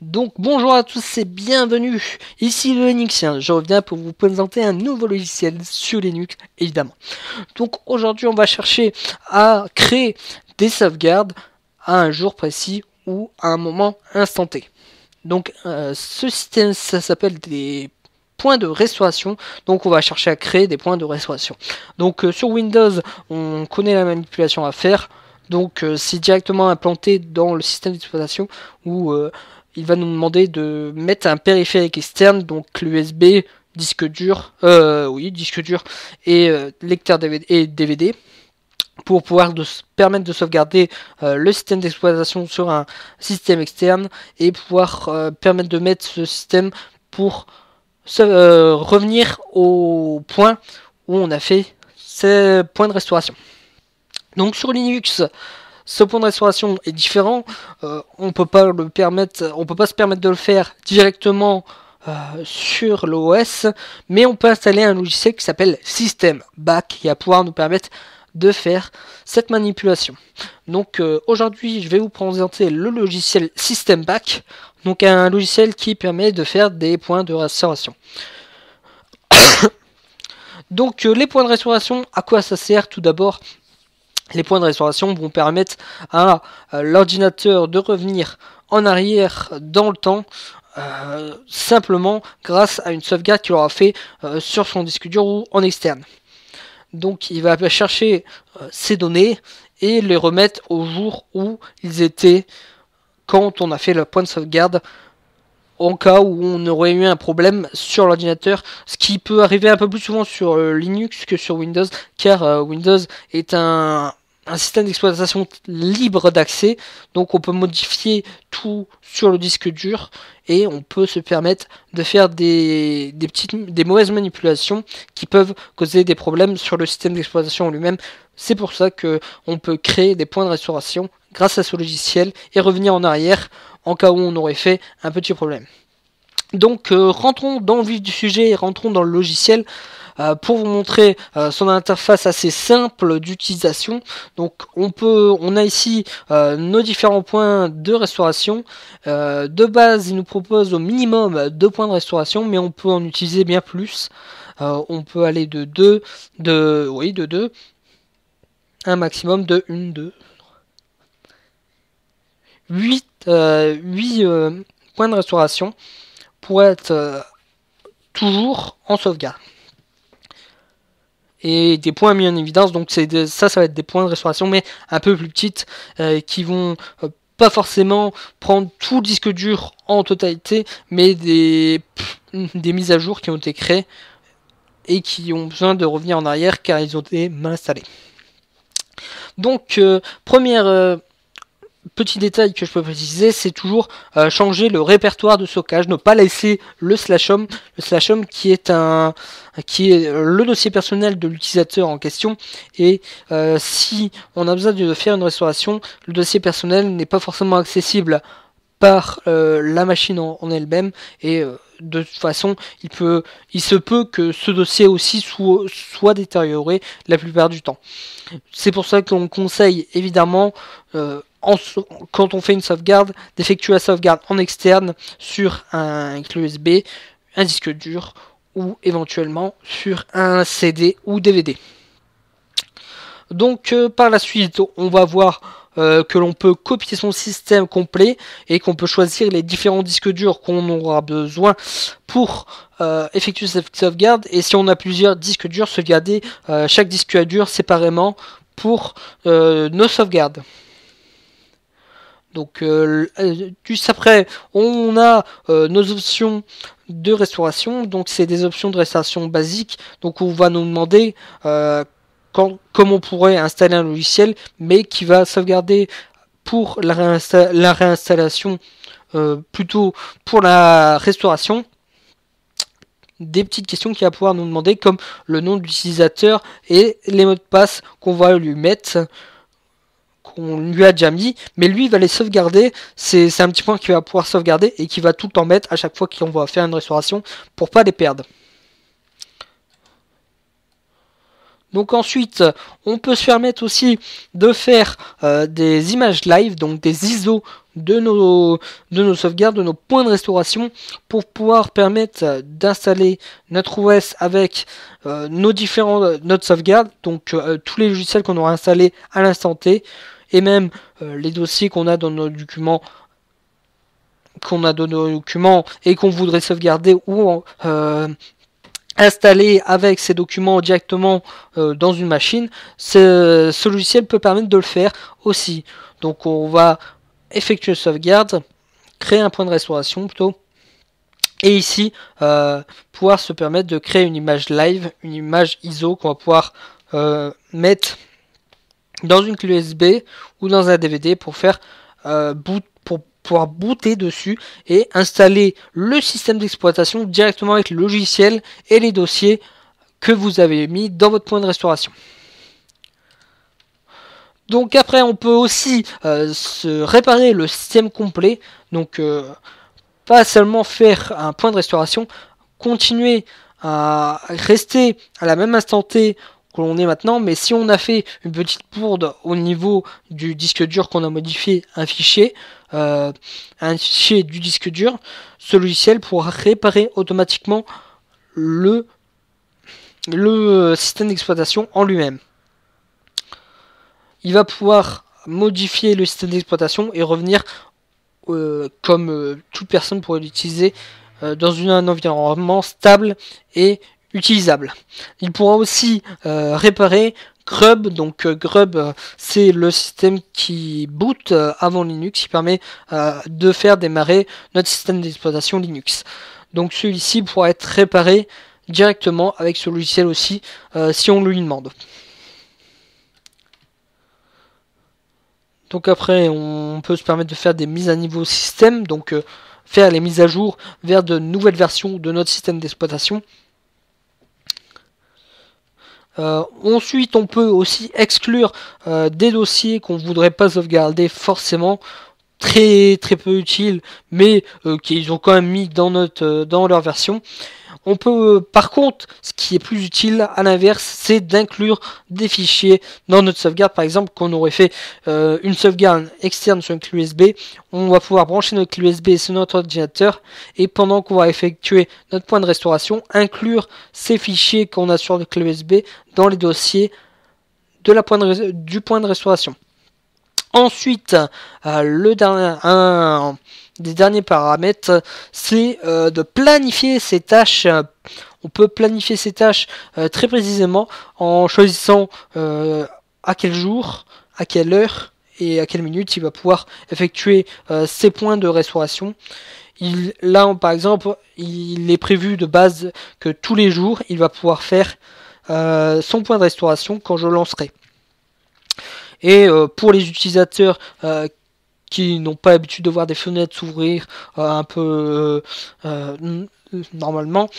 Donc bonjour à tous et bienvenue, ici le Linuxien, je reviens pour vous présenter un nouveau logiciel sur Linux évidemment. Donc aujourd'hui on va chercher à créer des sauvegardes à un jour précis ou à un moment instanté. Donc ce système ça s'appelle des points de restauration, donc on va chercher à créer des points de restauration. Donc sur Windows on connaît la manipulation à faire, donc c'est directement implanté dans le système d'exploitation où il va nous demander de mettre un périphérique externe, donc l'USB, disque dur, disque dur et lecteur DVD et DVD pour pouvoir permettre de sauvegarder le système d'exploitation sur un système externe et pouvoir permettre de mettre ce système pour revenir au point où on a fait ces points de restauration. Donc sur Linux, ce point de restauration est différent. On peut pas se permettre de le faire directement sur l'OS, mais on peut installer un logiciel qui s'appelle System Back qui va pouvoir nous permettre de faire cette manipulation. Donc aujourd'hui, je vais vous présenter le logiciel System Back, donc un logiciel qui permet de faire des points de restauration. Donc les points de restauration, à quoi ça sert? Tout d'abord, les points de restauration vont permettre à l'ordinateur de revenir en arrière dans le temps simplement grâce à une sauvegarde qu'il aura fait sur son disque dur ou en externe. Donc il va chercher ces données et les remettre au jour où ils étaient quand on a fait le point de sauvegarde, en cas où on aurait eu un problème sur l'ordinateur, ce qui peut arriver un peu plus souvent sur Linux que sur Windows, car Windows est un système d'exploitation libre d'accès, donc on peut modifier tout sur le disque dur et on peut se permettre de faire des mauvaises manipulations qui peuvent causer des problèmes sur le système d'exploitation en lui-même. C'est pour ça que on peut créer des points de restauration grâce à ce logiciel et revenir en arrière en cas où on aurait fait un petit problème. Donc rentrons dans le vif du sujet et rentrons dans le logiciel pour vous montrer son interface assez simple d'utilisation. Donc on a ici nos différents points de restauration. De base, il nous propose au minimum 2 points de restauration, mais on peut en utiliser bien plus. On peut aller de 2, de 2, un maximum de 1, 2, 8 points de restauration pour être toujours en sauvegarde. Et des points mis en évidence, donc ça va être des points de restauration, mais un peu plus petites, qui vont pas forcément prendre tout le disque dur en totalité, mais des mises à jour qui ont été créées et qui ont besoin de revenir en arrière car ils ont été mal installés. Donc, petit détail que je peux préciser, c'est toujours changer le répertoire de stockage, ne pas laisser le /home, qui est le dossier personnel de l'utilisateur en question, et si on a besoin de faire une restauration, le dossier personnel n'est pas forcément accessible par la machine en elle-même, et de toute façon il se peut que ce dossier aussi soit détérioré la plupart du temps. C'est pour ça qu'on conseille évidemment quand on fait une sauvegarde, d'effectuer la sauvegarde en externe sur un clé USB, un disque dur ou éventuellement sur un CD ou DVD. Donc par la suite, on va voir que l'on peut copier son système complet et qu'on peut choisir les différents disques durs qu'on aura besoin pour effectuer cette sauvegarde. Et si on a plusieurs disques durs, sauvegarder chaque disque dur séparément pour nos sauvegardes. Donc juste après, on a nos options de restauration. Donc c'est des options de restauration basiques. Donc on va nous demander comme on pourrait installer un logiciel, mais qui va sauvegarder pour la réinstallation, plutôt pour la restauration. Des petites questions qu'il va pouvoir nous demander, comme le nom de l'utilisateur et les mots de passe qu'on va lui mettre, qu'on lui a déjà mis, mais lui il va les sauvegarder. C'est un petit point qu'il va pouvoir sauvegarder et qui va tout le temps mettre à chaque fois qu'on va faire une restauration pour pas les perdre. Donc ensuite, on peut se permettre aussi de faire des images live, donc des ISO de nos sauvegardes, de nos points de restauration, pour pouvoir permettre d'installer notre OS avec notre sauvegarde, donc tous les logiciels qu'on aura installés à l'instant T, et même les dossiers qu'on a dans nos documents et qu'on voudrait sauvegarder ou installer avec ces documents directement dans une machine. Ce logiciel peut permettre de le faire aussi. Donc on va effectuer une sauvegarde, créer un point de restauration plutôt, et ici pouvoir se permettre de créer une image live, une image ISO qu'on va pouvoir mettre dans une clé USB ou dans un DVD pour faire pour pouvoir booter dessus et installer le système d'exploitation directement avec le logiciel et les dossiers que vous avez mis dans votre point de restauration. Donc après on peut aussi se réparer le système complet, donc pas seulement faire un point de restauration, continuer à rester à la même instant T que l'on est maintenant, mais si on a fait une petite bourde au niveau du disque dur, qu'on a modifié un fichier du disque dur, ce logiciel pourra réparer automatiquement le système d'exploitation en lui-même. Il va pouvoir modifier le système d'exploitation et revenir comme toute personne pourrait l'utiliser dans un environnement stable et utilisable. Il pourra aussi réparer Grub. Donc Grub, c'est le système qui boot avant Linux, qui permet de faire démarrer notre système d'exploitation Linux. Donc celui-ci pourra être réparé directement avec ce logiciel aussi si on lui demande. Donc après, on peut se permettre de faire des mises à niveau système, donc faire les mises à jour vers de nouvelles versions de notre système d'exploitation. Ensuite, on peut aussi exclure des dossiers qu'on ne voudrait pas sauvegarder forcément, très peu utiles, mais qu'ils ont quand même mis dans leur version. On peut, par contre, ce qui est plus utile à l'inverse, c'est d'inclure des fichiers dans notre sauvegarde. Par exemple, qu'on aurait fait une sauvegarde externe sur une clé USB, on va pouvoir brancher notre clé USB sur notre ordinateur et pendant qu'on va effectuer notre point de restauration, inclure ces fichiers qu'on a sur la clé USB dans les dossiers du point de restauration. Ensuite, un des derniers paramètres, c'est de planifier ces tâches. On peut planifier ces tâches très précisément en choisissant à quel jour, à quelle heure et à quelle minute il va pouvoir effectuer ces points de restauration. Là, par exemple, il est prévu de base que tous les jours, il va pouvoir faire son point de restauration quand je lancerai. Et pour les utilisateurs qui n'ont pas l'habitude de voir des fenêtres s'ouvrir un peu normalement,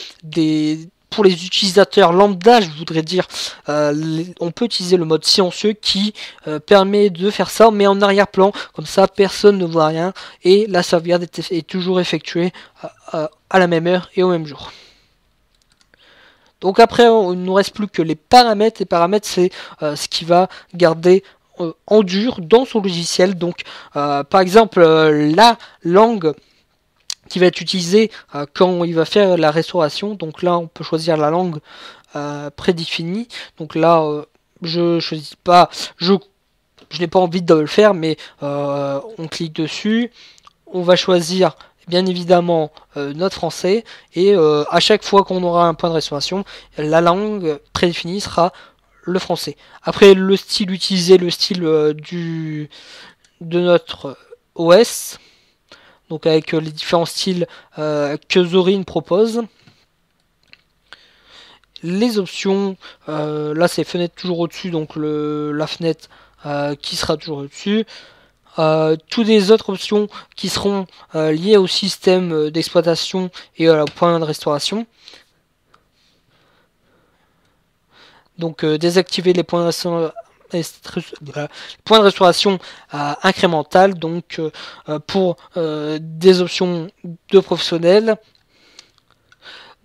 pour les utilisateurs lambda, je voudrais dire, on peut utiliser le mode silencieux qui permet de faire ça, mais en arrière-plan, comme ça personne ne voit rien et la sauvegarde est toujours effectuée à la même heure et au même jour. Donc après, il ne nous reste plus que les paramètres. Les paramètres, c'est ce qui va garder en dur dans son logiciel. Donc par exemple la langue qui va être utilisée quand il va faire la restauration. Donc là on peut choisir la langue prédéfinie. Donc là je choisis pas, je n'ai pas envie de le faire, mais on clique dessus, on va choisir bien évidemment notre français et à chaque fois qu'on aura un point de restauration, la langue prédéfinie sera le français. Après le style utilisé, le style de notre OS, donc avec les différents styles que Zorin propose. Les options, là c'est fenêtre toujours au-dessus, donc la fenêtre qui sera toujours au-dessus. Toutes les autres options qui seront liées au système d'exploitation et au point de restauration. Donc désactiver les points de restauration incrémental, donc pour des options de professionnels.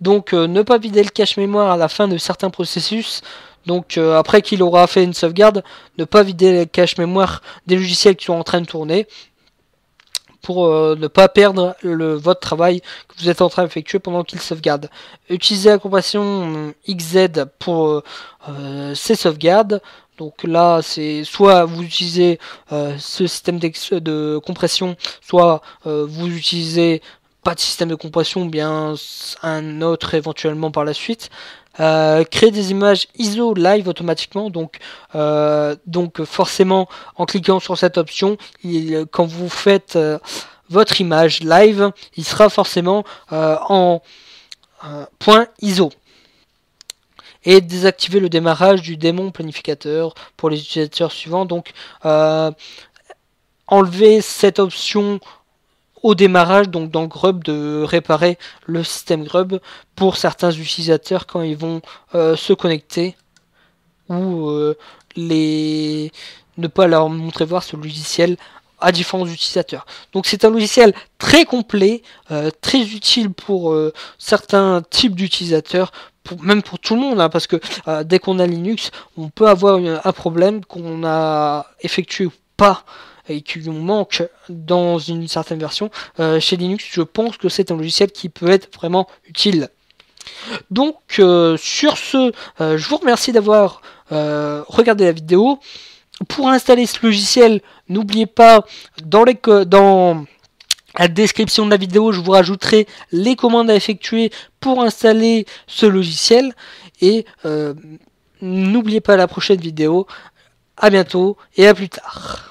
Donc ne pas vider le cache mémoire à la fin de certains processus. Donc après qu'il aura fait une sauvegarde, ne pas vider la cache mémoire des logiciels qui sont en train de tourner, pour ne pas perdre votre travail que vous êtes en train d'effectuer pendant qu'il sauvegarde. Utilisez la compression XZ pour ces sauvegardes. Donc là, c'est soit vous utilisez ce système de compression, soit vous utilisez pas de système de compression, ou bien un autre éventuellement par la suite. Créer des images ISO live automatiquement, donc forcément en cliquant sur cette option, quand vous faites votre image live, il sera forcément en point ISO. Et désactiver le démarrage du démon planificateur pour les utilisateurs suivants. Donc enlever cette option au démarrage, donc dans Grub, de réparer le système Grub pour certains utilisateurs quand ils vont se connecter, ou ne pas leur montrer voir ce logiciel à différents utilisateurs. Donc c'est un logiciel très complet, très utile pour certains types d'utilisateurs, même pour tout le monde, hein, parce que dès qu'on a Linux, on peut avoir un problème qu'on a effectué ou pas, et qui nous manque dans une certaine version. Chez Linux, je pense que c'est un logiciel qui peut être vraiment utile. Donc sur ce, je vous remercie d'avoir regardé la vidéo. Pour installer ce logiciel, n'oubliez pas, dans la description de la vidéo, je vous rajouterai les commandes à effectuer pour installer ce logiciel. Et n'oubliez pas la prochaine vidéo. À bientôt et à plus tard.